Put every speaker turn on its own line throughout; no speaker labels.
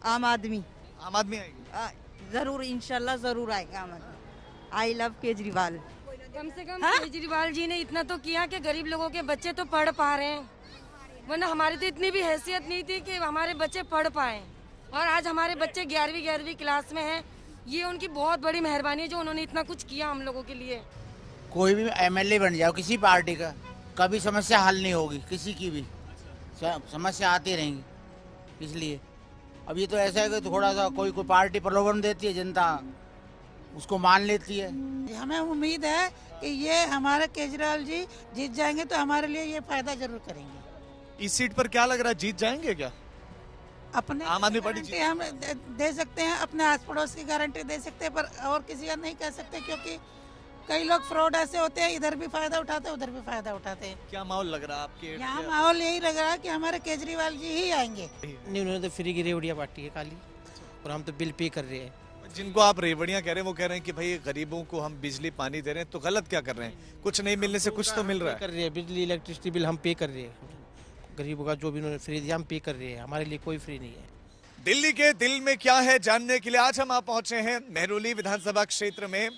आम आदमी।
आम आदमी आएगी?
जरूर, इंशाल्लाह जरूर आएगा आम आदमी। I love Kejriwal.
कम से कम केजरीवाल जी ने इतना तो किया कि गरीब लोगों के बच्चे तो पढ़ पा रहे हैं, वरना हमारी तो इतनी भी हैसियत नहीं थी कि हमारे बच्चे पढ़ पाए। और आज हमारे बच्चे 11वीं क्लास में हैं। ये उनकी बहुत बड़ी मेहरबानी है जो उन्होंने इतना कुछ किया हम लोगों के लिए।
कोई भी एमएलए बन जाओ किसी पार्टी का, कभी समस्या हल नहीं होगी किसी की भी, समस्या आती रहेंगी। इसलिए अब ये तो ऐसा है कि थोड़ा सा कोई पार्टी प्रलोभन देती है, जनता उसको मान लेती है।
हमें उम्मीद है कि ये हमारे केजरीवाल जी जीत जाएंगे तो हमारे लिए ये फायदा जरूर करेंगे।
इस सीट पर क्या लग रहा है, जीत जाएंगे क्या?
अपने
आम आदमी पार्टी
गारंटी हम दे सकते हैं, अपने आस पड़ोस की गारंटी दे सकते हैं, पर और किसी का नहीं कह सकते, क्योंकि कई लोग फ्रॉड ऐसे होते हैं, इधर भी फायदा उठाते हैं उधर भी फायदा उठाते हैं।
क्या माहौल लग रहा है आपके?
यहाँ माहौल यही लग रहा है कि हमारे केजरीवाल जी ही आएंगे।
नहीं, उन्होंने तो फ्री की रेवड़ियाँ बांटी है खाली, और हम तो बिल पे कर रहे हैं।
जिनको आप रेवड़ियां कह रहे हैं वो कह रहे हैं कि भाई गरीबों को हम बिजली पानी दे रहे हैं, तो गलत क्या कर रहे हैं? कुछ नहीं मिलने से कुछ तो मिल रहा है।
कर रहे हैं, बिजली इलेक्ट्रिसिटी बिल हम पे कर रहे हैं, गरीबों का जो भी उन्होंने फ्री दिया हम पे कर रहे हैं, हमारे लिए कोई फ्री नहीं है।
दिल्ली के दिल में क्या है जानने के लिए आज हम पहुंचे हैं मेहरौली विधानसभा क्षेत्र में।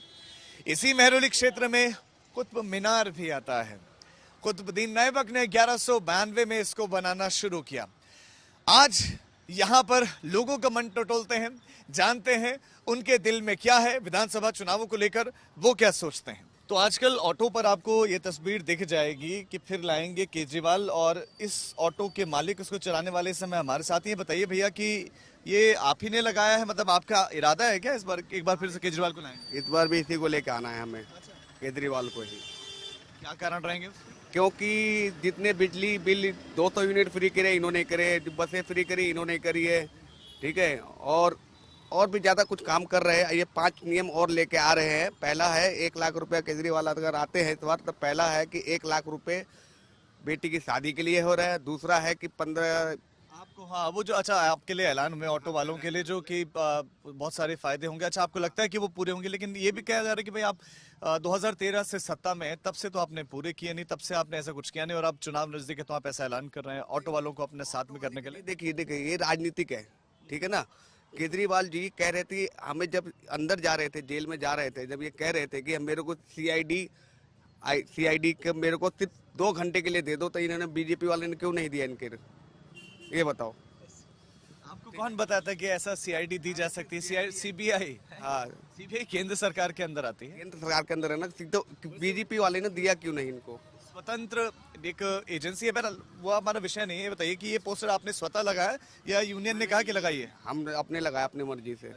इसी मेहरौली क्षेत्र में कुतुब मीनार भी आता है। कुतुबुद्दीन ऐबक ने 1192 में इसको बनाना शुरू किया। आज यहाँ पर लोगों का मन टटोलते हैं, जानते हैं उनके दिल में क्या है, विधानसभा चुनावों को लेकर वो क्या सोचते हैं। तो आजकल ऑटो पर आपको ये तस्वीर दिख जाएगी कि फिर लाएंगे केजरीवाल, और इस ऑटो के मालिक, उसको चलाने वाले इस समय हमारे साथ ही हैं। बताइए भैया कि ये आप ही ने लगाया है, मतलब आपका इरादा है क्या इस बार एक बार फिर से केजरीवाल को लाएंगे?
इस बार भी इसी को लेके आना है हमें, केजरीवाल को ही।
क्या कारण रहेंगे?
क्योंकि जितने बिजली बिल 200 यूनिट फ्री करे इन्होंने करे, बसें फ्री करी इन्होंने करी है, ठीक है, और भी ज्यादा कुछ काम कर रहे हैं। ये 5 नियम और लेके आ रहे हैं। पहला है 1 लाख रुपया केजरीवाल अगर आते हैं इस बार, तो पहला है कि 1 लाख रुपए बेटी की शादी के लिए हो रहा है। दूसरा है कि 15
आपको, हाँ वो जो, अच्छा आपके लिए ऐलान हुए ऑटो वालों के लिए जो कि बहुत सारे फायदे होंगे, अच्छा आपको लगता है कि वो पूरे होंगे? लेकिन ये भी कहा जा रहा है कि भाई आप 2013 से सत्ता में, तब से तो आपने पूरे किए नहीं, तब से आपने ऐसा कुछ किया नहीं, और आप चुनाव नजदीक है तो आप ऐसा ऐलान कर रहे हैं ऑटो वालों को अपने साथ में करने के लिए।
देखिए ये राजनीतिक है, ठीक है ना। केजरीवाल जी कह रहे थे, हमें जब अंदर जा रहे थे, जेल में जा रहे थे, जब ये कह रहे थे कि मेरे को सीआईडी के मेरे को सिर्फ 2 घंटे के लिए दे दो, तो इन्होंने बीजेपी वाले ने क्यों नहीं दिया इनके? ये बताओ।
आपको कौन बताता है कि ऐसा सीआईडी दी जा सकती है? सीबीआई, हाँ सीबीआई केंद्र सरकार के अंदर आती है।
केंद्र सरकार के अंदर है ना, तो बीजेपी वाले ने दिया क्यों नहीं इनको?
स्वतंत्र एक एजेंसी है, बहरहाल वो हमारा विषय नहीं है। बताइए कि ये पोस्टर आपने स्वतः लगाया या यूनियन ने कहा कि लगाइए?
हम अपने लगाया, अपनी मर्जी से।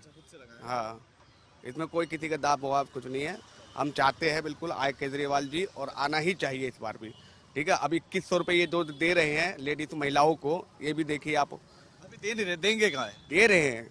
हाँ, इसमें कोई किसी का दाब वहाब कुछ नहीं है। हम चाहते हैं बिल्कुल आए केजरीवाल जी, और आना ही चाहिए इस बार भी, ठीक है। अभी 2100 रुपये ये जो दे रहे हैं लेडीज महिलाओं को, ये भी देखिए आप।
अभी दे नहीं रहे, देंगे कहाँ है?
दे रहे हैं,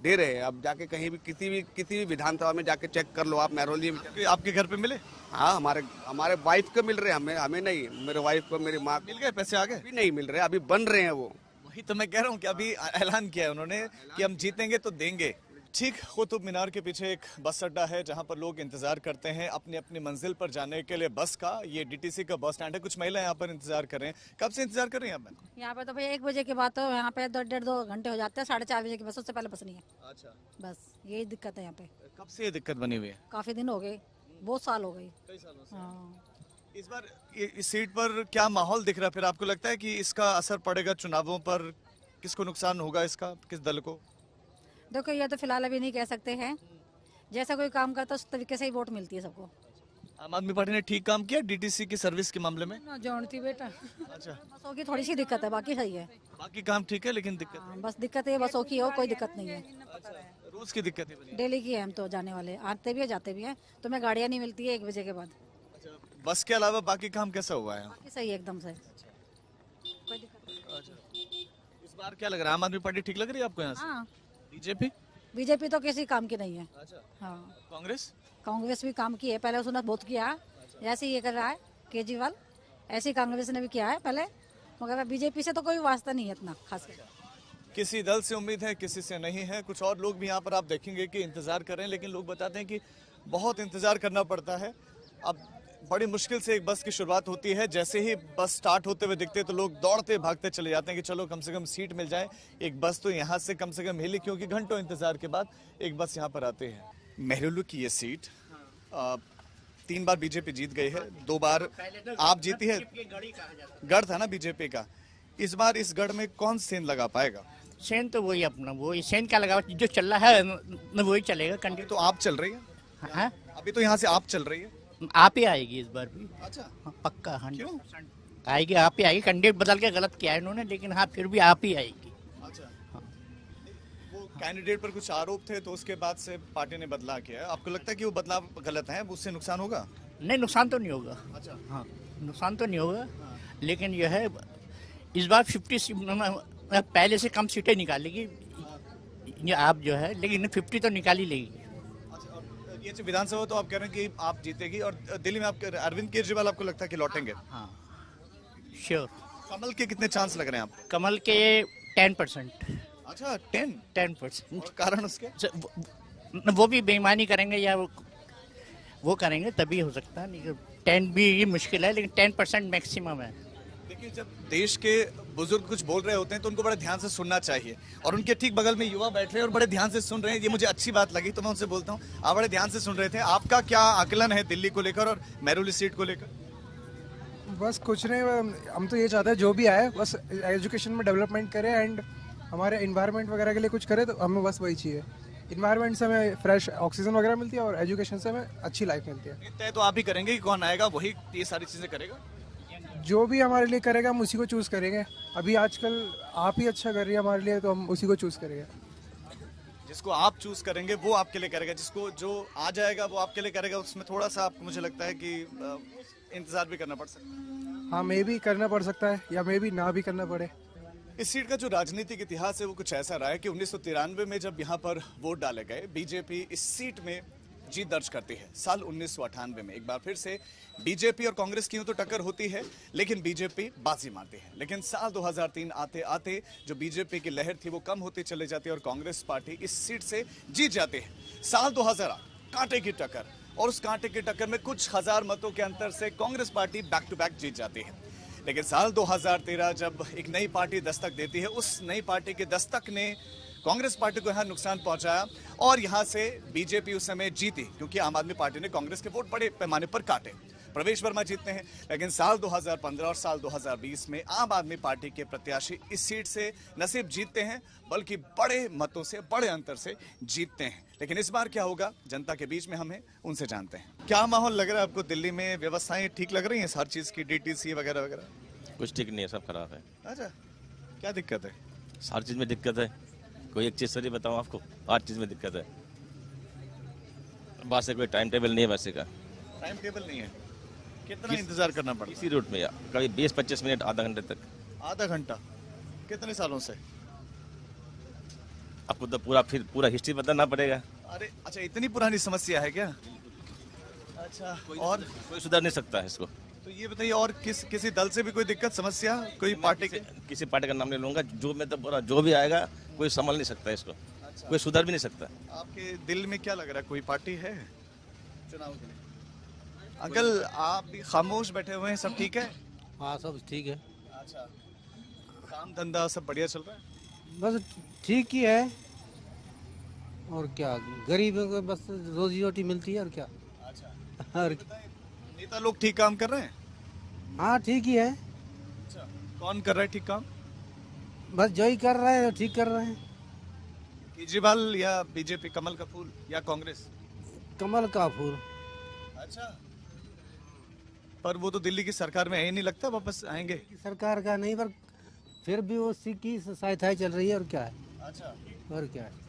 दे रहे हैं। अब जाके कहीं भी किसी भी विधानसभा में जाके चेक कर लो आप, मेहरौली में।
आपके घर पे मिले?
हाँ, हमारे वाइफ को मिल रहे हैं, हमें नहीं, मेरे वाइफ को, मेरी माँ
मिल गए, पैसे आ गए?
अभी नहीं मिल रहे, अभी बन रहे हैं वो।
वही तो मैं कह रहा हूँ कि अभी ऐलान किया है उन्होंने कि हम जीतेंगे तो देंगे। ठीक कुतुब मीनार के पीछे एक बस अड्डा है जहां पर लोग इंतजार करते हैं अपनी अपनी मंजिल पर जाने के लिए बस का। ये डीटीसी का बस स्टैंड है। कुछ महिलाएं यहाँ पर इंतजार कर रहे हैं। कब से इंतजार कर रही हैं आप?
यहाँ पे तो भाई 1 बजे के बाद तो यहाँ पे 1.5-2 घंटे हो जाते हैं। 4:30 बजे की बस, उससे पहले बस नहीं है।
अच्छा,
बस यही दिक्कत है यहाँ पे।
कब से ये दिक्कत बनी हुई है?
काफी दिन हो गए, बहुत साल हो गए।
कई सालों से।
हाँ।
इस बार इस सीट पर क्या माहौल दिख रहा है? फिर आपको लगता है कि इसका असर पड़ेगा चुनावों पर? किसको नुकसान होगा इसका, किस दल को?
देखो ये तो फिलहाल अभी नहीं कह सकते हैं। जैसा कोई काम करता है उस तरीके से ही वोट मिलती है सबको।
आम आदमी पार्टी ने ठीक काम किया डीटीसी की सर्विस के मामले में?
जानती बेटा।
अच्छा,
बसों की थोड़ी सी दिक्कत है, बाकी सही है।
बाकी काम ठीक है, लेकिन दिक्कत
हाँ, बस दिक्कत है बसों की, हो कोई दिक्कत नहीं है।
रोज की दिक्कत है।
डेली की है, हम तो जाने वाले आते भी है जाते भी हैं, तो मैं गाड़ियाँ नहीं मिलती है 1 बजे के बाद।
अच्छा, बस के अलावा बाकी काम कैसा हुआ है?
बाकी सही है एकदम से, कोई दिक्कत नहीं।
अच्छा, इस बार क्या लग रहा है? आम आदमी पार्टी ठीक लग रही है आपको यहाँ से?
हाँ,
बीजेपी
तो किसी काम की नहीं है।
अच्छा,
हाँ,
कांग्रेस
भी काम की है, पहले उसने बहुत किया। जैसे ये कर रहा है केजरीवाल, ऐसे ही कांग्रेस ने भी किया है पहले, मगर बीजेपी से तो कोई वास्ता नहीं है इतना खास कर।
किसी दल से उम्मीद है, किसी से नहीं है। कुछ और लोग भी यहाँ पर आप देखेंगे कि इंतजार कर रहे हैं, लेकिन लोग बताते हैं कि बहुत इंतजार करना पड़ता है। अब बड़ी मुश्किल से एक बस की शुरुआत होती है। जैसे ही बस स्टार्ट होते हुए दिखते तो लोग दौड़ते भागते चले जाते हैं कि चलो कम से कम सीट मिल जाए। एक बस तो यहाँ से कम से कम हिली, क्योंकि घंटों इंतजार के बाद एक बस यहाँ पर आते हैं। मेहरुलू की ये सीट 3 बार बीजेपी जीत गई है, 2 बार आप जीती है। गढ़ था ना बीजेपी का, इस बार इस गढ़ में कौन सेंध लगा पाएगा?
सेन तो वही अपना, वही सेन क्या लगा, जो चल रहा है न वही चलेगा कंटिन्यू।
तो आप चल रही है?
हाँ,
अभी तो यहाँ से आप चल रही है।
आप ही आएगी इस बार भी।
अच्छा,
हाँ, पक्का
100%
आएगी, आप ही आएगी। कैंडिडेट बदल के गलत किया है इन्होंने, लेकिन हाँ फिर भी आप ही आएगी।
अच्छा, वो कैंडिडेट पर कुछ आरोप थे तो उसके बाद से पार्टी ने बदलाव किया है। आपको लगता है कि वो बदलाव गलत है, उससे नुकसान होगा?
नहीं, नुकसान तो नहीं होगा।
अच्छा,
हाँ, नुकसान तो नहीं होगा, लेकिन यह है इस बार 50 पहले से कम सीटें निकालेगी ये आप जो है, लेकिन 50 तो निकाल ही लेगी।
ये जो विधानसभा तो आप कह रहे हैं कि आप जीतेगी, और दिल्ली में आप अरविंद केजरीवाल आपको लगता है कि लौटेंगे?
हाँ, श्योर।
कमल के कितने चांस लग रहे हैं आपको?
कमल के 10%।
अच्छा, 10%। और कारण उसके?
वो भी बेईमानी करेंगे या वो करेंगे तभी हो सकता है, नहीं 10 भी मुश्किल है, लेकिन 10% मैक्सिमम है।
देखिए, जब देश के बुजुर्ग कुछ बोल रहे होते हैं तो उनको बड़े ध्यान से सुनना चाहिए, और उनके ठीक बगल में युवा बैठ रहे हैं और बड़े ध्यान से सुन रहे हैं। ये मुझे अच्छी बात लगी, तो मैं उनसे बोलता हूँ, आप बड़े ध्यान से सुन रहे थे। आपका क्या आकलन है दिल्ली को लेकर और मेहरुली सीट को लेकर?
बस कुछ नहीं, हम तो ये चाहते हैं जो भी आए बस एजुकेशन में डेवलपमेंट करे एंड हमारे इन्वायरमेंट वगैरह के लिए कुछ करे, तो हमें बस वही चाहिए। इन्वायरमेंट से हमें फ्रेश ऑक्सीजन वगैरह मिलती है और एजुकेशन से हमें अच्छी लाइफ मिलती है।
तय तो आप ही करेंगे कि कौन आएगा, वही ये सारी चीजें करेगा?
जो भी हमारे लिए करेगा हम उसी को चूज़ करेंगे। अभी आजकल आप ही अच्छा कर रही है हमारे लिए, तो हम उसी को चूज़ करेंगे।
जिसको आप चूज करेंगे वो आपके लिए करेगा, जिसको जो आ जाएगा वो आपके लिए करेगा। उसमें थोड़ा सा आपको मुझे लगता है कि इंतजार भी करना पड़ सकता है।
हाँ, मे भी करना पड़ सकता है या मे भी ना भी करना पड़े।
इस सीट का जो राजनीतिक इतिहास है वो कुछ ऐसा रहा है कि 1993 में जब यहाँ पर वोट डाले गए, बीजेपी इस सीट में जीत दर्ज करती है। साल 1998 में एक बार फिर से बीजेपी और कांग्रेस की यूं तो टक्कर होती है, लेकिन बीजेपी बाजी मारती है। लेकिन साल 2003 आते आते जो बीजेपी की लहर थी वो कम होती चली जाती है और कांग्रेस पार्टी इस सीट से जीत जाती है। साल 2008 कांटे की टक्कर, और उस कांटे की टक्कर में कुछ हजार मतों के अंतर से Congress party back to back जीत जाती है। लेकिन साल 2013 जब एक नई पार्टी दस्तक देती है, उस नई पार्टी के दस्तक ने कांग्रेस पार्टी को यहाँ नुकसान पहुंचाया और यहाँ से बीजेपी उस समय जीती, क्योंकि आम आदमी पार्टी ने कांग्रेस के वोट बड़े पैमाने पर काटे। प्रवेश वर्मा जीतते हैं। लेकिन साल 2015 और साल 2020 में आम आदमी पार्टी के प्रत्याशी इस सीट से न सिर्फ जीतते हैं बल्कि बड़े मतों से, बड़े अंतर से जीतते हैं। लेकिन इस बार क्या होगा, जनता के बीच में हम हैं, उनसे जानते हैं। क्या माहौल लग रहा है आपको दिल्ली में? व्यवस्थाएं ठीक लग रही हैं हर चीज की, डीटीसी वगैरह वगैरह?
कुछ ठीक नहीं है, सब खराब है।
अच्छा, क्या दिक्कत है?
हर चीज में दिक्कत है, कोई एक चीज सही बताऊं आपको, हर चीज में दिक्कत है। बस से कोई टाइम टेबल नहीं है, बस का
टाइम टेबल नहीं है। कितना इंतजार करना पड़ता है
इसी रूट में? या कभी 20-25 मिनट, आधा घंटे तक।
आधा घंटा? कितने सालों से?
आपको तो पूरा हिस्ट्री बताना पड़ेगा।
अरे अच्छा, इतनी पुरानी समस्या है क्या? अच्छा, और
कोई सुधर नहीं सकता है इसको।
तो ये बताइए, और किसी दल से भी कोई दिक्कत, समस्या, कोई पार्टी के?
किसी पार्टी का नाम नहीं लूंगा, जो मैं तो बोला, जो भी आएगा कोई संभाल नहीं सकता इसको। अच्छा। कोई सुधर भी नहीं सकता। आपके दिल में क्या लग रहा है, कोई पार्टी है चुनाव के लिए? अंकल, आप भी खामोश बैठे हुए हैं, सब ठीक है?
हाँ, सब ठीक है।
अच्छा, काम धंधा सब बढ़िया चल रहा है?
बस ठीक ही है, और क्या, गरीब को बस रोजी रोटी मिलती है, और क्या।
अच्छा, और नेता लोग ठीक काम कर रहे हैं?
हाँ, ठीक ही है।
अच्छा, कौन कर रहा है ठीक काम?
बस जो ही कर रहे हैं ठीक कर रहे हैं।
केजरीवाल या बीजेपी, कमल का फूल या कांग्रेस?
कमल का फूल।
अच्छा, पर वो तो दिल्ली की सरकार में है, नहीं लगता वापस आएंगे?
सरकार का नहीं, पर फिर भी वो की सहायता चल रही है, और क्या है।
अच्छा,
और क्या है।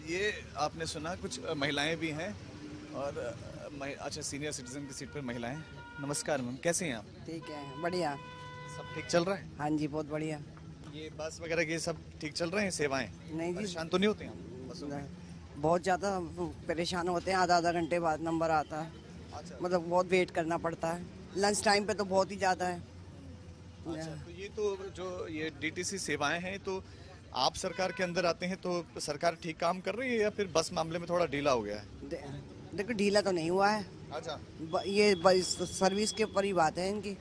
ये आपने सुना, कुछ महिलाएं भी हैं, और अच्छा, सीनियर सिटीजन की सीट पर महिलाएं। नमस्कार मैम, कैसे हैं आप?
ठीक है, बढ़िया।
सब ठीक चल रहा है?
हाँ जी, बहुत बढ़िया।
ये बस वगैरह के सब ठीक चल रहे हैं, सेवाएं?
नहीं जी,
परेशान तो नहीं होते हैं?
बहुत ज़्यादा परेशान होते हैं, आधा घंटे बाद नंबर आता है।
अच्छा।
मतलब बहुत वेट करना पड़ता है, लंच टाइम पे तो बहुत ही ज़्यादा है।
अच्छा, तो ये तो जो ये डीटीसी सेवाएं हैं, तो आप सरकार के अंदर आते हैं तो सरकार ठीक काम कर रही है या फिर बस मामले में थोड़ा ढीला हो गया है?
देखो, ढीला तो नहीं हुआ है,
अच्छा।
ये सर्विस के ऊपर ही बात है इनकी।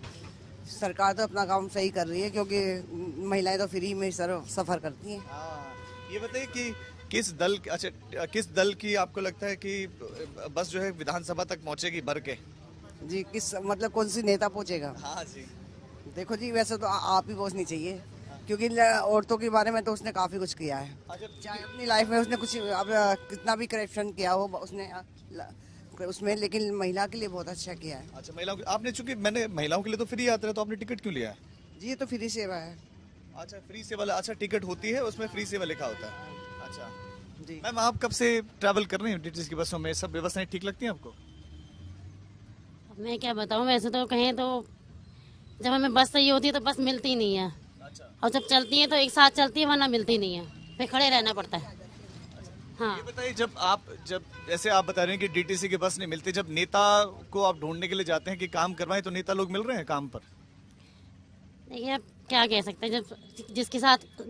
सरकार तो अपना काम सही कर रही है क्योंकि महिलाएं तो फ्री में सफर करती हैं।
ये बताइए कि किस दल की आपको लगता है कि बस जो है विधानसभा तक पहुंचेगी भर के?
जी, किस मतलब कौन सी नेता पहुंचेगा?
हाँ जी।
देखो जी, वैसे तो आप ही पहुंचनी चाहिए क्योंकि औरतों के बारे में तो उसने काफी कुछ किया है। चाहे अपनी लाइफ में उसने कुछ अब कितना भी करप्शन किया हो उसने उसमें, लेकिन महिला के लिए बहुत अच्छा किया है।
अच्छा, महिलाओं के आपने, चूंकि मैंने महिलाओं के लिए तो फ्री यात्रा है, तो आपने टिकट क्यों लिया है?
जी, ये तो फ्री सेवा है।
अच्छा, फ्री सेवा। अच्छा, टिकट होती है उसमें फ्री सेवा लिखा होता है। अच्छा
जी।
मैम, आप कब से ट्रैवल कर रही हैं डीटीसी की बसों में? सब व्यवस्थाएं ठीक लगती हैं आपको?
मैं क्या बताऊं, वैसे तो कहें तो जब हमें बस चाहिए होती है तो बस मिलती नहीं है।
अच्छा।
और जब चलती है तो एक साथ चलती है, वरना मिलती नहीं है, फिर खड़े रहना पड़ता है। हाँ।
ये बताइए, जब जैसे आप बता रहे हैं कि डीटीसी की बस नहीं मिलती, जब नेता को आप ढूंढने के लिए जाते हैं कि काम करवाएं, तो नेता लोग मिल रहे हैं काम पर?
देखिए, अब क्या कह सकते हैं, जब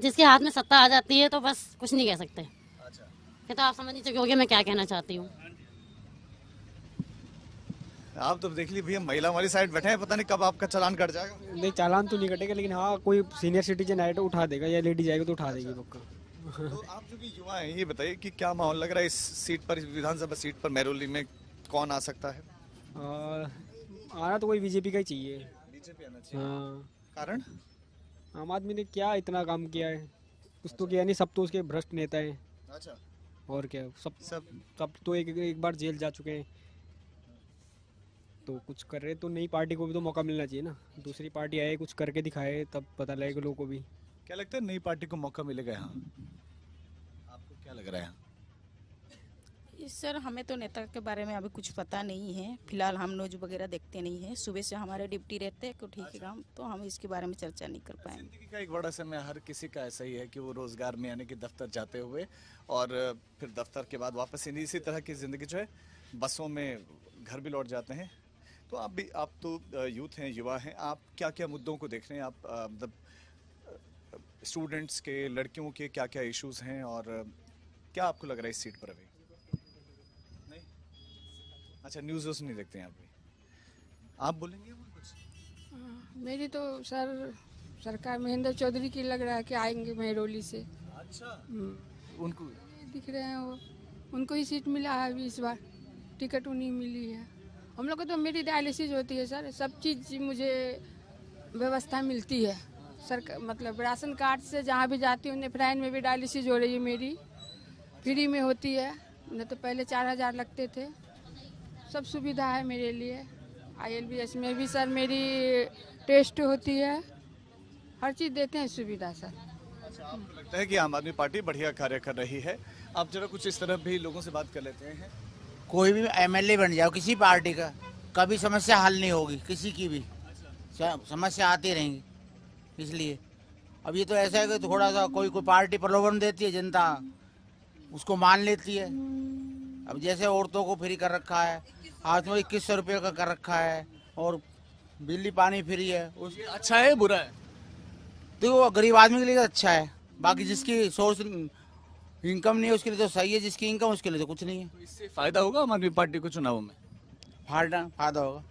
जिसके हाथ में सत्ता आ जाती है तो बस कुछ नहीं कह सकते।
अच्छा।
फिर तो आप समझ नहीं चुके मैं क्या कहना चाहती हूँ।
आप तो देख ली भैया, महिला हमारी साइड बैठे हैं, पता नहीं कब आपका चालान कट जाएगा।
नहीं, चालान तो नहीं कटेगा, लेकिन हाँ कोई सीनियर सिटीजन आए तो उठा देगा, या लेडीज आएगी तो उठा देगी पक्का।
तो आप जो कि युवा हैं, ये बताइए कि क्या माहौल लग रहा है इस सीट पर, इस विधानसभा सीट पर महरौली में कौन आ सकता है?
आना तो कोई बीजेपी का ही चाहिए।
बीजेपी आना चाहिए।
हाँ।
कारण?
आम आदमी ने क्या इतना काम किया है? कुछ तो किया नहीं, सब तो उसके भ्रष्ट नेता हैं।
अच्छा।
और क्या, सब तो एक बार जेल जा चुके हैं, तो कुछ कर रहे, तो नई पार्टी को भी तो मौका मिलना चाहिए ना। दूसरी पार्टी आए, कुछ करके दिखाए, तब पता लगेगा लोगों को भी।
क्या लगता है नई पार्टी को मौका मिलेगा यहाँ? आपको क्या लग रहा है?
सर, हमें तो नेता के बारे में अभी कुछ पता नहीं है। फिलहाल हम न्यूज वगैरह देखते नहीं है। सुबह से हमारे ड्यूटी रहते हैं ठीक है काम, तो हम इसके बारे में चर्चा नहीं कर पाएंगे।
जिंदगी का एक बड़ा समय हर किसी का ऐसा ही है कि वो रोजगार में यानी कि दफ्तर जाते हुए और फिर दफ्तर के बाद वापस इसी तरह की जिंदगी जो है बसों में घर भी लौट जाते हैं। तो आप तो यूथ हैं, युवा हैं, आप क्या क्या मुद्दों को देख रहे हैं? आप मतलब स्टूडेंट्स के, लड़कियों के क्या क्या इश्यूज हैं, और क्या आपको लग रहा है इस सीट पर अभी? नहीं? अच्छा, न्यूज़ नहीं देखते हैं आप भी? आप बोलेंगे वो कुछ?
मेरी तो सरकार महेंद्र चौधरी की लग रहा है कि आएंगे महरौली से।
अच्छा। उनको
दिख रहे हैं वो, उनको ही सीट मिला है अभी इस बार, टिकट उन्हीं मिली है। हम लोग को तो मेरी डायलिसिस होती है सर, सब चीज़ मुझे व्यवस्था मिलती है सरकार, मतलब राशन कार्ड से जहाँ भी जाती हूँ। नेफ्राइन में भी डायलिसिस हो रही है मेरी, फ्री में होती है, नहीं तो पहले 4000 लगते थे। सब सुविधा है मेरे लिए। ILBS में भी सर मेरी टेस्ट होती है, हर चीज़ देते हैं सुविधा सर।
अच्छा, आपको लगता है कि आम आदमी पार्टी बढ़िया कार्य कर रही है? आप जरा कुछ इस तरह भी लोगों से बात कर लेते हैं।
कोई भी MLA बन जाओ किसी पार्टी का, कभी समस्या हल नहीं होगी किसी की भी। समस्या आती रहेंगी, इसलिए अब ये तो ऐसा है कि थोड़ा सा कोई पार्टी प्रलोभन देती है, जनता उसको मान लेती है। अब जैसे औरतों को फ्री कर रखा है, हाथ में 2100 रुपये का कर रखा है, और बिजली पानी फ्री है।
अच्छा है बुरा है?
देखो, गरीब आदमी के लिए तो अच्छा है, बाकी जिसकी सोर्स इनकम नहीं है उसके लिए तो सही है, जिसकी इनकम उसके लिए तो कुछ नहीं है।
तो इससे फायदा होगा आम आदमी पार्टी को चुनाव में?
फायदा होगा,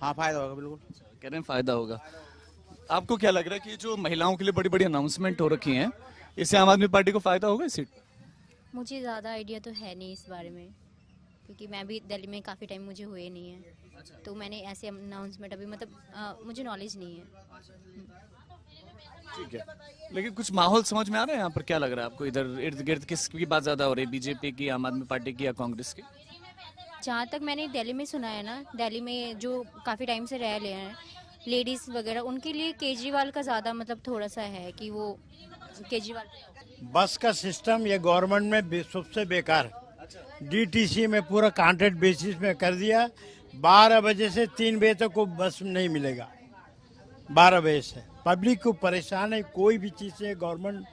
हाँ फायदा होगा, बिल्कुल
कह रहे हैं फायदा होगा। आपको क्या लग रहा है कि जो महिलाओं के लिए बड़ी बड़ी अनाउंसमेंट हो रखी हैं, इससे आम आदमी पार्टी को फायदा होगा इस सीट?
मुझे ज़्यादा आइडिया तो है नहीं इस बारे में, क्योंकि मैं भी दिल्ली में काफ़ी टाइम मुझे हुए नहीं है। तो मैंने ऐसे अनाउंसमेंट अभी मतलब मुझे नॉलेज नहीं है।
ठीक है, लेकिन कुछ माहौल समझ में आ रहा है यहाँ पर? क्या लग रहा है आपको इधर इर्द गिर्द किसकी बात ज्यादा हो रही है, बीजेपी की, आम आदमी पार्टी की, या कांग्रेस की?
जहाँ तक मैंने दिल्ली में सुना है ना, दिल्ली में जो काफ़ी टाइम से रह रहे हैं लेडीज़ वगैरह, उनके लिए केजरीवाल का ज़्यादा मतलब थोड़ा सा है कि वो केजरीवाल।
बस का सिस्टम ये गवर्नमेंट में सबसे बेकार। DTC में पूरा कॉन्ट्रैक्ट बेसिस में कर दिया। 12 बजे से 3 बजे तक को बस नहीं मिलेगा, 12 बजे से। पब्लिक को परेशान है, कोई भी चीज़ से गवर्नमेंट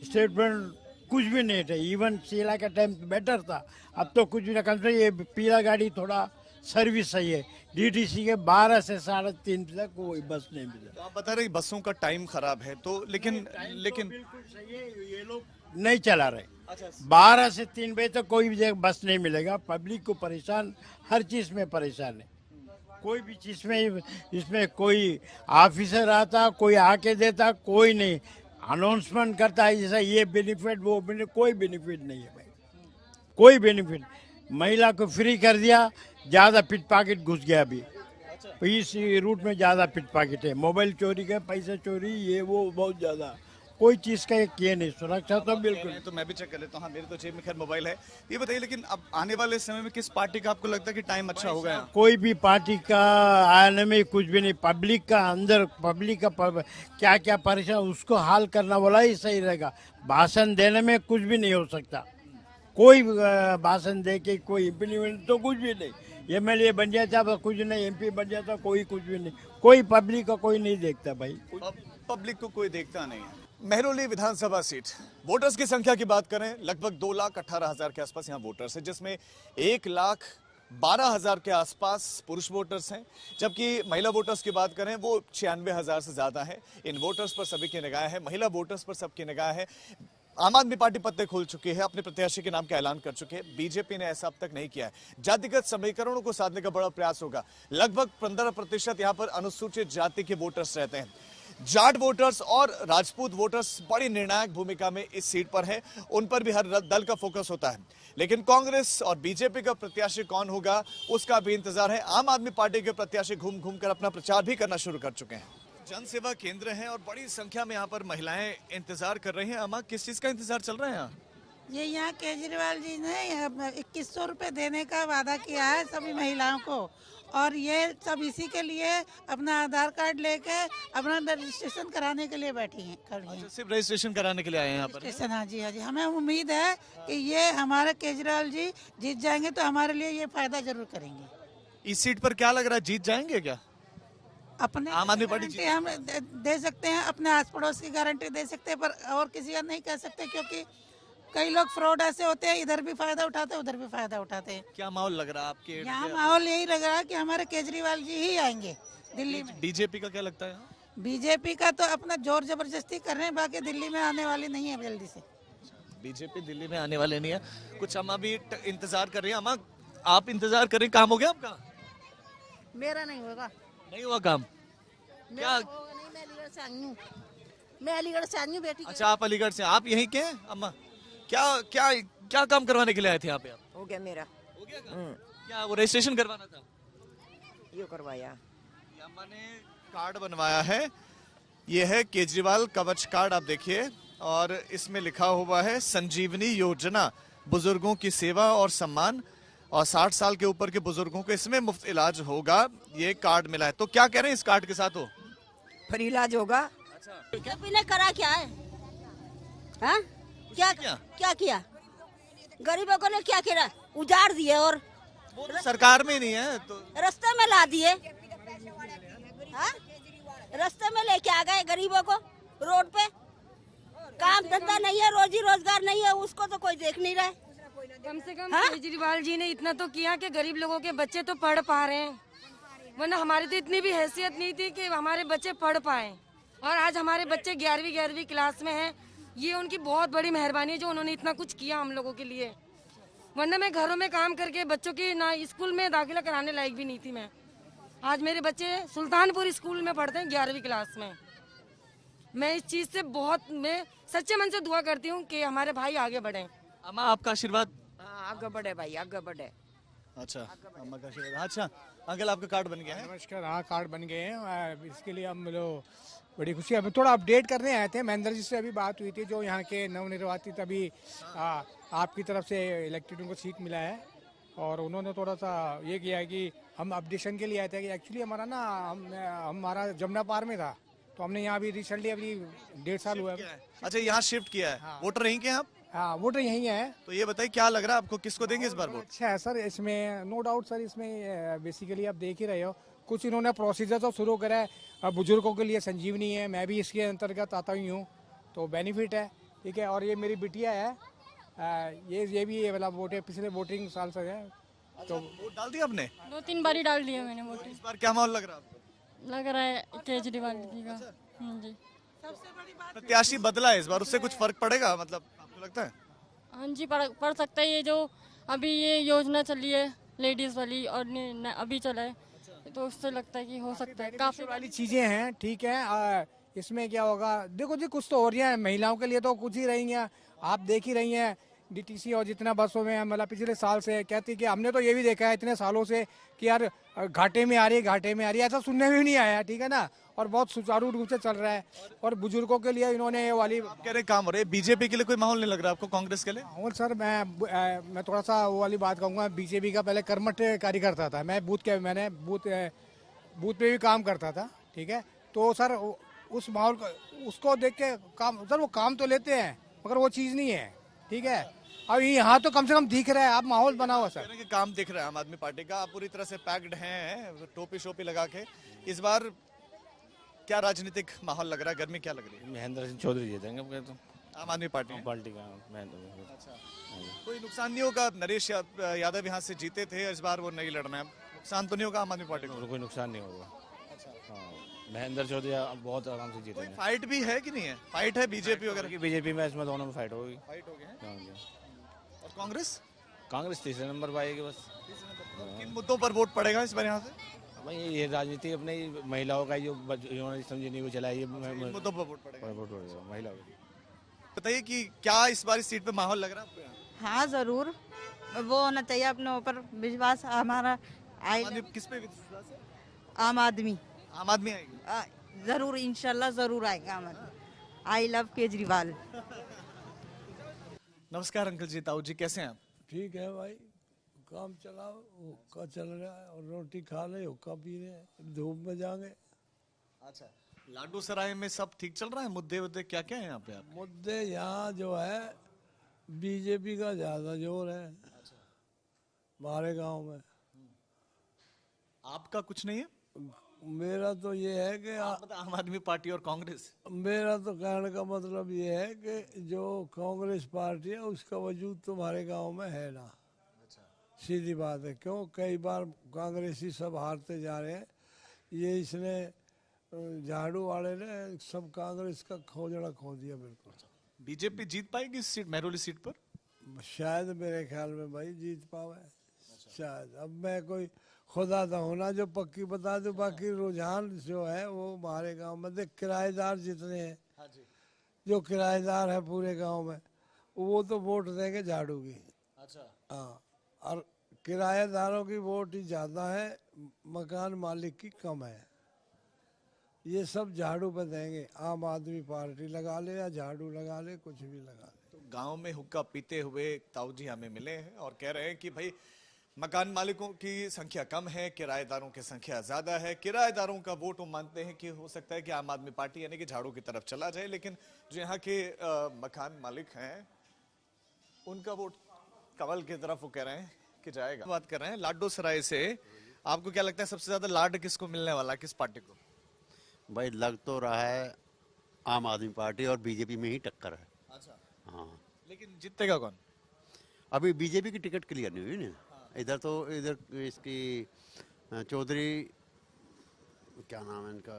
स्टेटमेंट कुछ भी नहीं था। इवन शीला का टाइम बेटर था, अब तो कुछ भी ना। कम से ये पीला गाड़ी थोड़ा सर्विस सही है। डीटीसी के 12 से 3:30 तक कोई बस नहीं मिला।
तो आप बता रहे बसों का टाइम खराब है, तो लेकिन
ये लोग नहीं चला रहे। 12 से 3 बजे तक कोई भी जगह बस नहीं मिलेगा। पब्लिक को परेशान, हर चीज में परेशान है। कोई भी चीज में इसमें कोई ऑफिसर आता, कोई आके देता, कोई नहीं। अनाउंसमेंट करता है जैसा ये बेनिफिट वो बेनिफिट, कोई बेनिफिट नहीं है भाई, कोई बेनिफिट। महिला को फ्री कर दिया, ज्यादा पिट पॉकेट घुस गया अभी। इस रूट में ज्यादा पिट पॉकेट है, मोबाइल चोरी का, पैसा चोरी, ये वो बहुत ज्यादा। कोई चीज का एक ये नहीं, सुरक्षा तो बिल्कुल।
तो मैं भी चेक कर लेता हूँ। हाँ, मेरे तो जेब में खैर मोबाइल है। ये बताइए, लेकिन अब आने वाले समय में किस पार्टी का आपको लगता है कि टाइम अच्छा होगा?
कोई भी पार्टी का आने में कुछ भी नहीं। पब्लिक का अंदर, पब्लिक का क्या क्या परेशान, उसको हाल करना वाला ही सही रहेगा। भाषण देने में कुछ भी नहीं हो सकता। कोई भाषण दे के कोई इम्प्लीमेंट तो कुछ भी नहीं। एमएलए बन जाता कुछ नहीं, एमपी बन जाता कोई कुछ भी नहीं। कोई पब्लिक का कोई नहीं देखता भाई,
पब्लिक को कोई देखता नहीं है। मेहरौली विधानसभा सीट, वोटर्स की संख्या की बात करें, लगभग 2,18,000 के आसपास यहाँ वोटर्स हैं, जिसमें 1,12,000 के आसपास पुरुष वोटर्स हैं, जबकि महिला वोटर्स की बात करें वो 96,000 से ज्यादा है। इन वोटर्स पर सभी की निगाह है, महिला वोटर्स पर सबकी निगाह है। आम आदमी पार्टी पत्ते खोल चुकी है, अपने प्रत्याशी के नाम का ऐलान कर चुके हैं। बीजेपी ने ऐसा अब तक नहीं किया है। जातिगत समीकरणों को साधने का बड़ा प्रयास होगा। लगभग 15% यहाँ पर अनुसूचित जाति के वोटर्स रहते हैं। जाट वोटर्स और राजपूत वोटर्स बड़ी निर्णायक भूमिका में इस सीट पर है, उन पर भी हर दल का फोकस होता है। लेकिन कांग्रेस और बीजेपी का प्रत्याशी कौन होगा उसका भी इंतजार है। आम आदमी पार्टी के प्रत्याशी घूम घूम कर अपना प्रचार भी करना शुरू कर चुके हैं। जन सेवा केंद्र है और बड़ी संख्या में यहाँ पर महिलाएं इंतजार कर रही हैं। अम्मा, किस चीज का इंतजार चल रहा है यहाँ?
ये यहाँ केजरीवाल जी ने 2100 रुपये देने का वादा किया है सभी महिलाओं को, और ये सब इसी के लिए अपना आधार कार्ड लेके अपना रजिस्ट्रेशन कराने के लिए बैठी हैं, खड़ी हैं।
सिर्फ रजिस्ट्रेशन कराने के लिए आए हैं यहाँ पर?
रजिस्ट्रेशन, हाँ जी, हाँ जी। हमें उम्मीद है कि ये हमारे केजरीवाल जी जीत जाएंगे तो हमारे लिए ये फायदा जरूर करेंगे।
इस सीट पर क्या लग रहा है, जीत जाएंगे क्या?
अपने
आम आदमी पार्टी
गारंटी हम दे सकते हैं, अपने आस पड़ोस की गारंटी दे सकते हैं, पर और किसी का नहीं कह सकते, क्योंकि कई लोग फ्रॉड ऐसे होते हैं, इधर भी फायदा उठाते हैं, उधर भी फायदा उठाते हैं।
क्या माहौल लग रहा है आपके?
यहाँ माहौल यही लग रहा है कि हमारे केजरीवाल जी ही आएंगे दिल्ली में।
बीजेपी का क्या लगता है?
बीजेपी का तो अपना जोर जबरदस्ती कर रहे हैं, बाकी दिल्ली में आने वाली नहीं है जल्दी से।
बीजेपी दिल्ली में आने वाले नहीं है। कुछ अम्मा भी इंतजार कर रही है। अम्मा, आप इंतजार कर रही, काम हो गया आपका?
मेरा नहीं होगा।
नहीं हुआ काम? क्या?
मैं अलीगढ़ से आई हूँ, मैं अलीगढ़ से आई हूँ बेटी।
अच्छा, आप अलीगढ़ से, आप यहीं के हैं? अम्मा, क्या क्या क्या काम करवाने के लिए आए थे यहाँ पे आप?
हो गया मेरा।
हो गया काम? क्या वो रजिस्ट्रेशन करवाना था?
ये करवाया।
अम्मा ने कार्ड बनवाया है, ये है केजरीवाल कवच कार्ड, आप देखिए, और इसमें लिखा हुआ है संजीवनी योजना, बुजुर्गों की सेवा और सम्मान, और 60 साल के ऊपर के बुजुर्गों को इसमें मुफ्त इलाज होगा। ये कार्ड मिला है। तो क्या कह रहे हैं इस कार्ड के साथ? हो
फ्री इलाज होगा।
बीजेपी ने करा क्या है? हाँ? क्या किया? गरीबों को ने क्या किया? उजाड़ दिए, और
वो तो सरकार में नहीं है तो
रास्ते में ला दिए। हाँ? रास्ते में लेके आ गए गरीबों को, रोड पे। काम धंधा नहीं है, रोजी रोजगार नहीं है, उसको तो कोई देख नहीं रहा है।
कम से कम केजरीवाल जी ने इतना तो किया कि गरीब लोगों के बच्चे तो पढ़ पा रहे हैं, वरना हमारी तो इतनी भी हैसियत नहीं थी कि हमारे बच्चे पढ़ पाए, और आज हमारे बच्चे 11वीं क्लास में हैं। ये उनकी बहुत बड़ी मेहरबानी है जो उन्होंने इतना कुछ किया हम लोगों के लिए, वरना मैं घरों में काम करके बच्चों की ना स्कूल में दाखिला कराने लायक भी नहीं थी मैं। आज मेरे बच्चे सुल्तानपुर स्कूल में पढ़ते हैं 11वीं क्लास में। मैं इस चीज से बहुत, मैं सच्चे मन से दुआ करती हूँ कि हमारे भाई आगे बढ़े।
अम्मा, आपका आशीर्वाद?
आगे बढ़े भाई, आगे बढ़े।
अच्छा, अम्मा का आशीर्वाद। अच्छा अंकल, आपका कार्ड बन गया है?
नमस्कार। हाँ, कार्ड बन गए हैं। इसके लिए हम लोग बड़ी खुशी है। थोड़ा अपडेट करने आए थे। महेंद्र जी से अभी बात हुई थी, जो यहाँ के नवनिर्वाचित अभी आपकी तरफ से इलेक्टेड उनको सीट मिला है, और उन्होंने थोड़ा सा ये किया है कि हम अपडेशन के लिए आए थे कि एक्चुअली हमारा ना हमारा जमुना पार में था, तो हमने यहाँ अभी रिसेंटली अभी 1.5 साल हुआ है।
अच्छा, यहाँ शिफ्ट किया है। हाँ। वोटर यहीं के हैं आप?
हाँ, वोटर यहीं है।
तो ये बताइए, क्या लग रहा है आपको, किसको देंगे इस बार वोट?
अच्छा है सर, इसमें नो डाउट सर, इसमें बेसिकली आप देख ही रहे हो, कुछ इन्होंने प्रोसीजर तो शुरू करा है। बुजुर्गों के लिए संजीवनी है, मैं भी इसके अंतर्गत आता ही हूँ, तो बेनिफिट है, ठीक है। और ये मेरी बिटिया है, ये भी मतलब वोट पिछले वोटिंग साल से है,
तो वोट डाल दिया आपने?
2-3 बारी डाल दिया मैंने वोट।
इस बार क्या माहौल लग रहा है आपको?
लग रहा है केजरीवाल जी का। जी।
प्रत्याशी बदला है इस बार, उससे कुछ फर्क पड़ेगा मतलब आपको लगता है?
हाँ जी, पड़ सकता है। ये जो अभी ये योजना चली है लेडीज वाली और अभी चला है, तो उससे लगता है कि हो सकता है काफी
वाली चीजें हैं। ठीक है, इसमें क्या होगा, देखो जी कुछ तो हो रही है महिलाओं के लिए, तो कुछ ही रही हैं। आप देख ही रही हैं डीटीसी और जितना बसों में, मतलब पिछले साल से कहती कि हमने तो ये भी देखा है इतने सालों से कि यार घाटे में आ रही है, ऐसा सुनने में भी नहीं आया। ठीक है ना, और बहुत सुचारू रूप से चल रहा है। और बुजुर्गों के लिए इन्होंने ये वाली
कह रहे काम हो रहे। बीजेपी के लिए कोई माहौल नहीं लग रहा आपको, कांग्रेस के लिए?
माहौल सर, मैं थोड़ा सा वो वाली बात कहूँगा। बीजेपी का पहले कर्मठ कार्यकर्ता था मैं, मैंने बूथ पे भी काम करता था। ठीक है, तो सर उस माहौल को, उसको देख के काम, सर वो काम तो लेते हैं मगर वो चीज़ नहीं है। ठीक है, अब यहाँ तो कम से कम दिख रहा है, आप माहौल बना हुआ सर।
कि काम दिख रहा है आम आदमी पार्टी का, आप पूरी तरह से पैक्ड हैं टोपी शोपी लगा के। इस बार क्या राजनीतिक माहौल लग रहा है, गर्मी क्या लग रही है?
महेंद्र सिंह चौधरी जीतेंगे तो
आम आदमी पार्टी
का महेंद्र।
अच्छा, कोई नुकसान नहीं होगा? नरेश यादव यहाँ से जीते थे, इस बार वो नहीं लड़ना है, नुकसान तो नहीं होगा आम आदमी पार्टी को?
कोई नुकसान नहीं होगा। हाँ, महेंद्र चौधरी बहुत आराम से जीतेंगे।
फाइट भी है कि नहीं है? फाइट है बीजेपी वगैरह?
बीजेपी में इसमें दोनों में फाइट होगी।
फाइट हो गए। और कांग्रेस
तीसरे नंबर पर आएगी बस।
किन मुद्दों पर वोट पड़ेगा इस बार यहाँ से?
भाई ये राजनीति अपने महिलाओं का जो इन्होंने समझे नहीं वो चलाई है,
मुद्दों पर वोट पड़ेगा।
महिलाओं। बताइए
कि क्या इस बार इस सीट पे माहौल लग रहा है आपको यहाँ?
हाँ जरूर, वो होना चाहिए अपने ऊपर विश्वास हमारा।
किस पे विश्वास है?
आम आदमी
आएगी
जरूर, इंशाल्लाह जरूर आएगा आम आदमी। I love Kejriwal.
नमस्कार अंकल जी, ताऊ जी, कैसे हैं आप?
ठीक है भाई, काम चलाओ, हुक्का चल रहा है और रोटी खा रहे, हुक्का पी रहे हैं, धूप में जाएंगे।
अच्छा, लाडू सराय में सब ठीक चल रहा है? मुद्दे क्या क्या है यहाँ पे? आप
मुद्दे यहाँ जो है बीजेपी का ज्यादा जोर है।
अच्छा,
हमारे गांव में।
आपका कुछ नहीं है?
मेरा तो ये है कि
आम आदमी पार्टी और कांग्रेस।
मेरा तो कहने का मतलब ये है कि जो कांग्रेस पार्टी है उसका वजूद तुम्हारे गांव में है ना।
अच्छा,
सीधी बात है। क्यों, कई बार कांग्रेसी सब हारते जा रहे हैं। ये इसने झाड़ू वाले ने सब कांग्रेस का खोजड़ा खो दिया बिल्कुल।
बीजेपी जीत पाएगी इस सीट, महरौली सीट पर?
शायद, मेरे ख्याल में भाई जीत पावे शायद। अब मैं कोई खुदा तो होना जो पक्की बता दो, बाकी रुझान जो है वो हमारे गांव में देख, किराएदार जितने हैं, जो किराएदार है पूरे गांव में, वो तो वोट देंगे झाड़ू की।
अच्छा,
हाँ, और किराएदारों की वोट ही ज़्यादा है, मकान मालिक की कम है। ये सब झाड़ू पे देंगे। आम आदमी पार्टी लगा ले या झाड़ू लगा ले, कुछ भी लगा ले।
तो गांव में हुक्का पीते हुए ताऊ जी हमें मिले हैं और कह रहे हैं कि भाई मकान मालिकों की संख्या कम है, किराएदारों की संख्या ज्यादा है। किराएदारों का वोट वो मानते हैं कि हो सकता है कि आम आदमी पार्टी यानी कि झाड़ू की तरफ चला जाए, लेकिन जो यहाँ के मकान मालिक हैं उनका वोट कमल की तरफ वो कह रहे हैं कि जाएगा। बात कर रहे हैं लाडो सराय से। आपको क्या लगता है सबसे ज्यादा लाड किसको मिलने वाला, किस पार्टी को?
भाई लग तो रहा है आम आदमी पार्टी और बीजेपी में ही टक्कर है।
अच्छा,
हाँ,
लेकिन जीतेगा कौन?
अभी बीजेपी की टिकट क्लियर नहीं हुई ना। इधर तो इधर इसकी चौधरी, क्या नाम है इनका,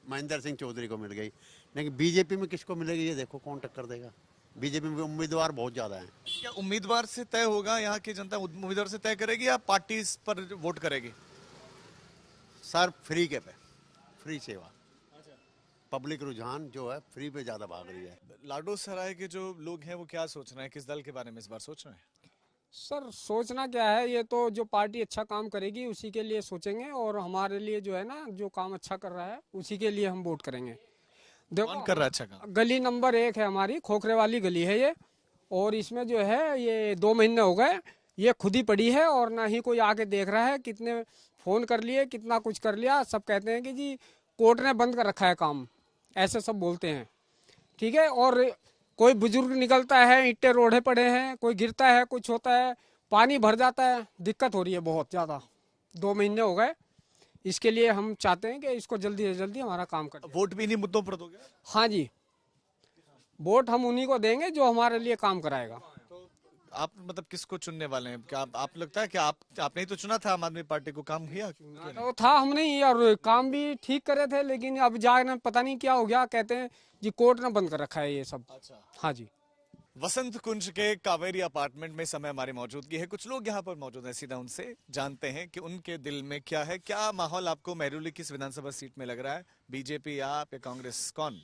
महेंद्र सिंह चौधरी को मिल गई, लेकिन बीजेपी में किसको मिलेगी ये देखो, कौन टक्कर देगा। बीजेपी में उम्मीदवार बहुत ज्यादा हैं।
क्या उम्मीदवार से तय होगा, यहाँ की जनता उम्मीदवार से तय करेगी या पार्टी पर वोट करेगी?
सर फ्री के पे, फ्री सेवा, पब्लिक रुझान जो है फ्री पे ज्यादा भाग रही है।
लाडो सराय के जो लोग हैं वो क्या सोच रहे हैं, किस दल के बारे में इस बार सोच रहे हैं?
सर सोचना क्या है, ये तो जो पार्टी अच्छा काम करेगी उसी के लिए सोचेंगे, और हमारे लिए जो है ना, जो काम अच्छा कर रहा है उसी के लिए हम वोट करेंगे। देखो,
कौन कर रहा है अच्छा काम?
गली नंबर 1 है हमारी, खोखरे वाली गली है ये, और इसमें जो है ये 2 महीने हो गए ये खुद ही पड़ी है, और ना ही कोई आके देख रहा है। कितने फोन कर लिए, कितना कुछ कर लिया, सब कहते हैं कि जी कोर्ट ने बंद कर रखा है काम, ऐसे सब बोलते हैं। ठीक है, और कोई बुजुर्ग निकलता है, ईंटें रोढ़े पड़े हैं, कोई गिरता है, कुछ होता है, पानी भर जाता है, दिक्कत हो रही है बहुत ज़्यादा। 2 महीने हो गए, इसके लिए हम चाहते हैं कि इसको जल्दी से जल्दी हमारा काम कर।
वोट भी इन्हीं मुद्दों पर दोगे?
हाँ जी, वोट हम उन्हीं को देंगे जो हमारे लिए काम कराएगा।
तो आप मतलब किसको चुनने वाले हैं? क्या आप लगता है कि आपने ही तो चुना था आम आदमी पार्टी को, काम किया?
तो था हमने ही, और काम भी ठीक करे थे, लेकिन अब जाकर पता नहीं क्या हो गया, कहते हैं जी कोर्ट ने बंद कर रखा है ये सब।
अच्छा।
हाँ जी।
वसंत कुंज के कावेरी अपार्टमेंट में समय हमारी मौजूदगी है। कुछ लोग यहाँ पर मौजूद हैं, सीधा उनसे जानते हैं कि उनके दिल में क्या है। क्या माहौल आपको महरौली किस विधानसभा सीट में लग रहा है? बीजेपी आप या कांग्रेस, कौन?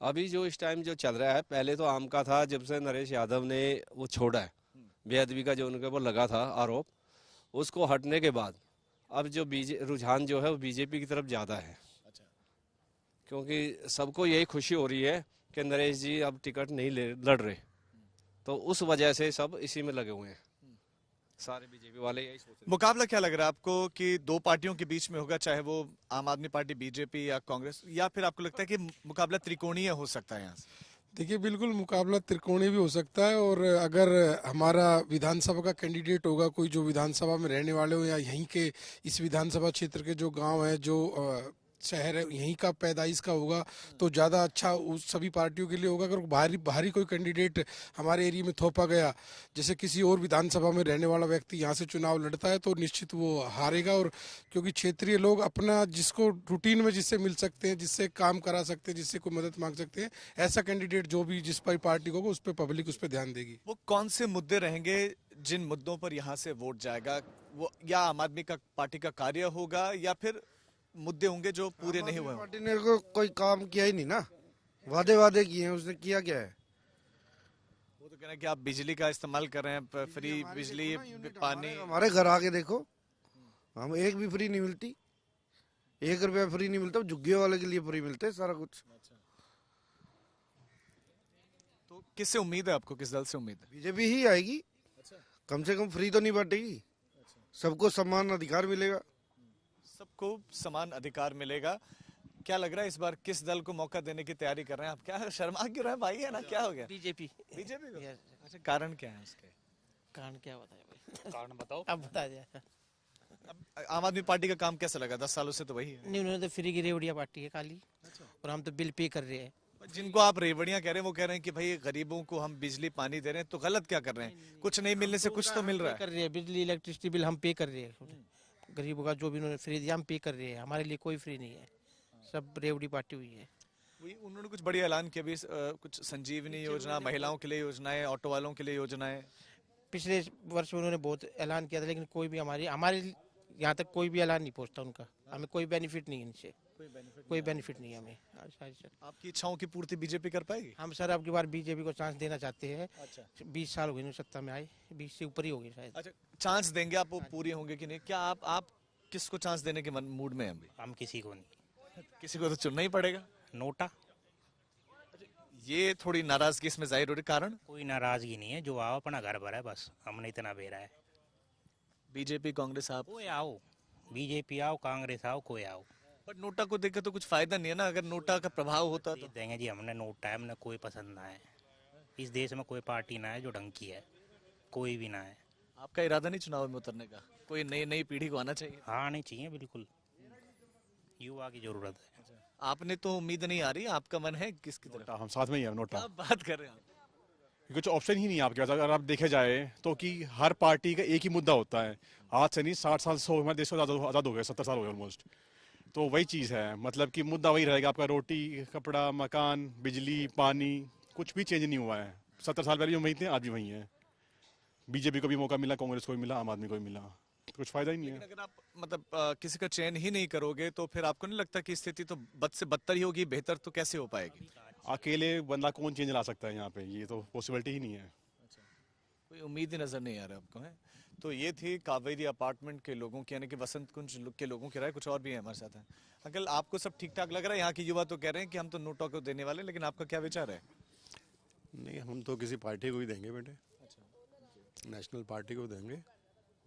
अभी जो इस टाइम जो चल रहा है, पहले तो आम का था, जब से नरेश यादव ने वो छोड़ा है, बेअदबी का जो उनके ऊपर लगा था आरोप, उसको हटने के बाद अब जो रुझान जो है वो बीजेपी की तरफ ज़्यादा है। क्योंकि सबको यही खुशी हो रही है कि नरेश जी अब टिकट नहीं लड़ रहे, तो उस वजह से सब इसी में लगे हुए हैं, सारे बीजेपी वाले यही सोच रहे हैं।
मुकाबला क्या लग रहा है आपको कि दो पार्टियों के बीच में होगा, चाहे वो आम आदमी पार्टी, बीजेपी या कांग्रेस, या फिर आपको लगता है कि मुकाबला त्रिकोणीय हो सकता है यहाँ से?
देखिए, बिल्कुल मुकाबला त्रिकोणीय भी हो सकता है, और अगर हमारा विधानसभा का कैंडिडेट होगा कोई जो विधानसभा में रहने वाले हो या यहीं के इस विधानसभा क्षेत्र के जो गांव है, जो शहर है, यहीं का पैदाइश का होगा, तो ज़्यादा अच्छा उस सभी पार्टियों के लिए होगा। अगर बाहरी कोई कैंडिडेट हमारे एरिया में थोपा गया, जैसे किसी और विधानसभा में रहने वाला व्यक्ति यहाँ से चुनाव लड़ता है, तो निश्चित वो हारेगा। और क्योंकि क्षेत्रीय लोग अपना जिसको रूटीन में जिससे मिल सकते हैं, जिससे काम करा सकते हैं, जिससे कोई मदद मांग सकते हैं, ऐसा कैंडिडेट जो भी जिस पर पार्टी को उस पर पब्लिक उस पर ध्यान देगी।
वो कौन से मुद्दे रहेंगे जिन मुद्दों पर यहाँ से वोट जाएगा? वो या आम आदमी का पार्टी का कार्य होगा, या फिर मुद्दे होंगे जो पूरे नहीं हुए?
पार्टी ने कोई काम किया ही नहीं ना, वादे किए हैं, उसने किया क्या है?
वो तो कह रहे हैं कि आप बिजली का इस्तेमाल कर रहे हैं, फ्री बिजली, पानी।
हमारे घर आके देखो, हम एक भी फ्री नहीं मिलती, 1 रुपया फ्री नहीं मिलता, झुग्गियों वाले के लिए फ्री मिलते सारा कुछ।
तो किससे उम्मीद है आपको, किस दल से उम्मीद है?
बीजेपी ही आएगी। कम से कम फ्री तो नहीं बांटेगी, सबको समान अधिकार मिलेगा।
सबको समान अधिकार मिलेगा। क्या लग रहा है इस बार किस दल को मौका देने की तैयारी कर रहे हैं आप? क्या शर्मा क्यों रहे हैं भाई? है ना, क्या हो गया?
बीजेपी
को? अच्छा, कारण क्या है उसके?
कारण क्या बताए भाई? कारण बताओ। अब बता दिया।
आम आदमी पार्टी का काम कैसा लगा? 10 सालों से तो वही है।
नहीं, उन्होंने तो फ्री की रेवड़िया पार्टी है खाली, और हम तो बिल पे कर रहे हैं।
जिनको आप रेवड़ियां कह रहे हैं वो कह रहे हैं कि भाई गरीबों को हम बिजली पानी दे रहे हैं, तो गलत क्या कर रहे हैं? कुछ नहीं मिलने से कुछ तो मिल रहा है।
कर रहे हैं, बिजली इलेक्ट्रिसिटी बिल हम पे कर रहे हैं, गरीबों का जो भी उन्होंने फ्री दिया हम पे कर रहे हैं, हमारे लिए कोई फ्री नहीं है, सब रेवड़ी पार्टी हुई है।
उन्होंने कुछ बड़ी ऐलान किया भी, कुछ संजीवनी योजना, महिलाओं के लिए योजनाएं, ऑटो वालों के लिए योजनाएं।
पिछले वर्ष उन्होंने बहुत ऐलान किया था, लेकिन कोई भी हमारे यहाँ तक कोई भी ऐलान नहीं पहुँचता उनका, हमें कोई बेनिफिट नहीं है इनसे, कोई बेनिफिट नहीं है हमें।
आपकी इच्छाओं की पूर्ति बीजेपी कर पाएगी?
हम सर अब की बार बीजेपी को चांस देना चाहते हैं। 20 साल हो गए सत्ता में आए, 20 से ऊपर ही हो गए शायद।
अच्छा, चांस देंगे आप, वो पूरी होंगे कि नहीं? क्या आप किसको चांस देने के मूड में हैं?
हम किसी को नहीं।
किसी को तो चुनना ही पड़ेगा।
नोटा।
ये थोड़ी नाराजगी इसमें जाहिर हो रही, कारण?
कोई नाराजगी नहीं है, जो आओ अपना घर भरा है, बस हमने इतना बेरा है।
बीजेपी कांग्रेस आप?
कोई आओ, बीजेपी आओ, कांग्रेस आओ, कोई आओ।
पर नोटा को देखकर तो कुछ फायदा नहीं है ना, अगर नोटा का प्रभाव होता तो।
देंगे जी, हमने नोटा है, हमने कोई पसंद ना है। इस देश में कोई पार्टी ना है जो ढंग की है, कोई भी ना है।
आपका इरादा नहीं चुनाव में उतरने का? कोई नई पीढ़ी को आना चाहिए?
हाँ, नहीं चाहिए, बिल्कुल युवा की जरूरत है।
आपने तो उम्मीद नहीं आ रही, आपका मन है किसकी तरफ?
हम साथ में ही है नोटा।
क्या बात कर रहे हैं आप?
कुछ ऑप्शन ही नहीं है आपके पास। अगर आप देखे जाए तो कि हर पार्टी का एक ही मुद्दा होता है, आज से नहीं 60 साल से हमारे देश को आज़ाद हो गए, 70 साल हो गए ऑलमोस्ट। तो वही चीज़ है, मतलब कि मुद्दा वही रहेगा आपका, रोटी कपड़ा मकान बिजली पानी, कुछ भी चेंज नहीं हुआ है। 70 साल पहले जो वही थे आज भी वही है। बीजेपी को भी मौका मिला, कांग्रेस को भी मिला, आम आदमी को भी मिला, कुछ फायदा ही नहीं है।
अगर आप मतलब किसी का चयन ही नहीं करोगे तो फिर आपको नहीं लगता कि स्थिति तो बद से बदतर ही होगी? बेहतर तो कैसे हो पाएगी?
अकेले बंदा कौन चेंज ला सकता है यहाँ पे? ये तो पॉसिबिलिटी ही नहीं है।
कोई उम्मीद ही नजर नहीं आ रहा आपको, है? तो ये थी कावेरी अपार्टमेंट के लोगों की, यानी कि वसंत कुंज के लोगों की राय। कुछ और भी है हमारे साथ। अंकल, आपको सब ठीक ठाक लग रहा है? यहाँ के युवा तो कह रहे हैं कि हम तो नोटा को देने वाले, लेकिन आपका क्या विचार है?
नहीं, हम तो किसी पार्टी को ही देंगे बेटे। नेशनल पार्टी को देंगे।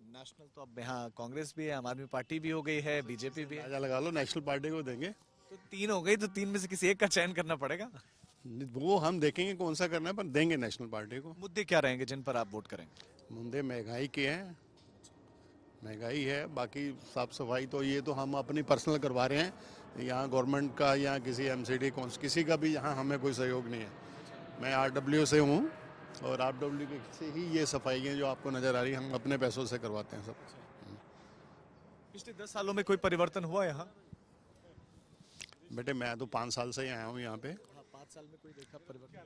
नेशनल तो अब यहाँ कांग्रेस भी है, आम आदमी पार्टी भी हो गई है, बीजेपी भी है।
लगा लो, नेशनल पार्टी को देंगे।
तो 3 हो गई, तो 3 में से किसी एक का चयन करना पड़ेगा।
वो हम देखेंगे कौन सा करना है, पर देंगे नेशनल पार्टी को।
मुद्दे क्या रहेंगे जिन पर आप वोट करेंगे?
मुद्दे महंगाई के हैं, महंगाई है, बाकी साफ सफाई तो ये तो हम अपनी पर्सनल करवा रहे हैं। यहाँ गवर्नमेंट का या किसी MCD किसी का भी यहाँ हमें कोई सहयोग नहीं है। मैं RW से हूँ, और RWD से ही ये सफाइयाँ जो आपको नज़र आ रही हैं हम अपने पैसों से करवाते हैं सब।
पिछले 10 सालों में कोई परिवर्तन हुआ यहाँ?
बेटे मैं तो 5 साल से ही आया हूँ यहाँ पे।
5 साल में कोई देखा परिवर्तन?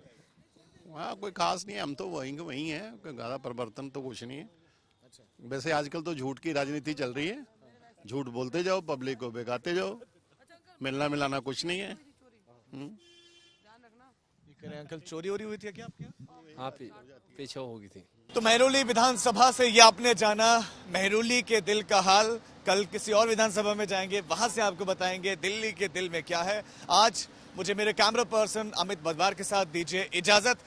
वहाँ कोई खास नहीं है, हम तो वहीं के वहीं हैं, कोई ज़्यादा परिवर्तन तो कुछ नहीं है। वैसे आजकल तो झूठ की राजनीति चल रही है, झूठ बोलते जाओ, पब्लिक को बेगाते जाओ, मिलना मिलाना कुछ नहीं है।
अंकल चोरी वोरी हुई थी क्या आपके यहाँ?
हाँ पीछे होगी थी।
तो मेहरौली विधानसभा से ये आपने जाना मेहरौली के दिल का हाल। कल किसी और विधानसभा में जाएंगे, वहां से आपको बताएंगे दिल्ली के दिल में क्या है। आज मुझे मेरे कैमरा पर्सन अमित बदवार के साथ दीजिए इजाजत।